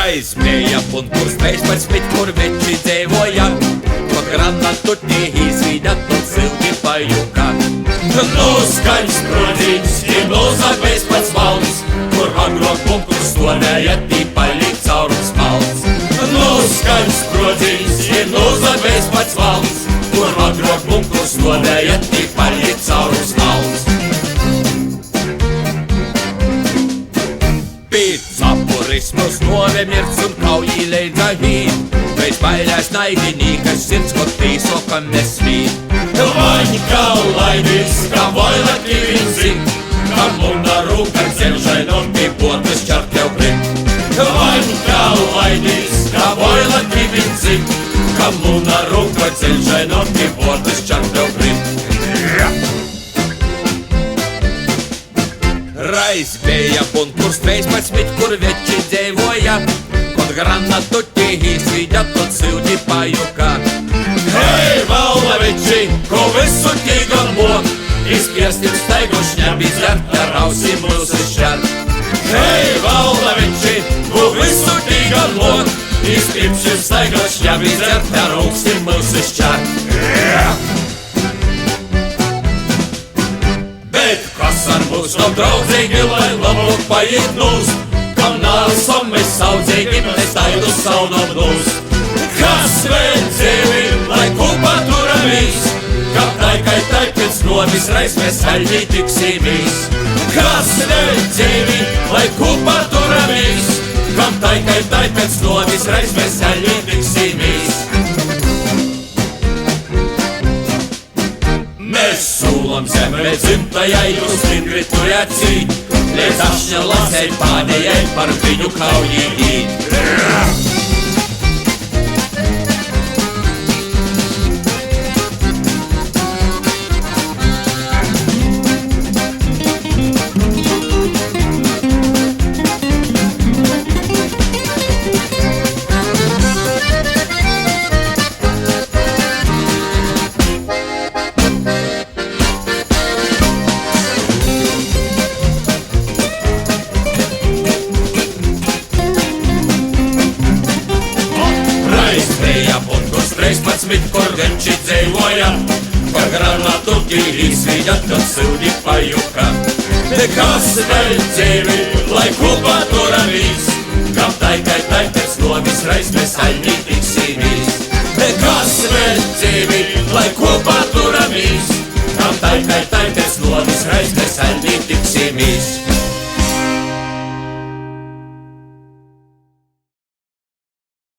Raizmēja punkurs 13, kur veči dzēvoja, ko granatutī izvīdat un silti pajuka. Noskaņ sprodziņš ir nozagvējs pats valns, kur agrok punkurs stonēja tī palikt caurums malns. Noskaņ sprodziņš ir nozagvējs pats valns, kur agrok punkurs stonēja tī palikt caurums malns. Pēc apurismus nove mirts un kaujī leidza hīt, pēc bailēs naidinīkas sirds, ko tīsokam nesmīt. Vaņka laidīs, kā vaila kīviņ zin, kam luna rūka ceļšai notī potas čart tev prit. Vaņka laidīs, kā vaila kīviņ zin, kam luna rūka ceļšai notī potas čart tev prit. Raizmēja punkurs 13, kur veči dzēvoja, kod granatutī izvīdat un silti pajuka. Hei, valda veči, ko visu tīgan mok, izpiestim staigošņam izjart ar ausim mūsu šķart. Hei, valda veči, ko visu tīgan mok, izpiestim staigošņam izjart ar ausim mūsu šķart. Bet kas ar mūs nav draudzīgi, lai labāk paiet nūs, kam nāsam mēs saudzīgi, mēs taidu saunam nūs. Kas vēl dzīvi, lai kopā turamies, kam taikai pēc novis reiz mēs saļņī tiksīmies. Kas vēl dzīvi, lai kopā turamies, kam taikai pēc novis reiz mēs saļņī tiksīmies. Mēs sūlam zemē dzimtajai uz stingri turēt cīt, līdz ašņa lasei pādējai par viņu kaujī īt. Punkurs 13, kur veči dzēvoja, par granatutī izvīdat un silti pajuka. Kas vēl dzīvi, lai kopā turamies, kam taikai pēc novis reiz mēs saļņī tiksīmies. Kas vēl dzīvi, lai kopā turamies, kam taikai pēc novis reiz mēs saļņī tiksīmies.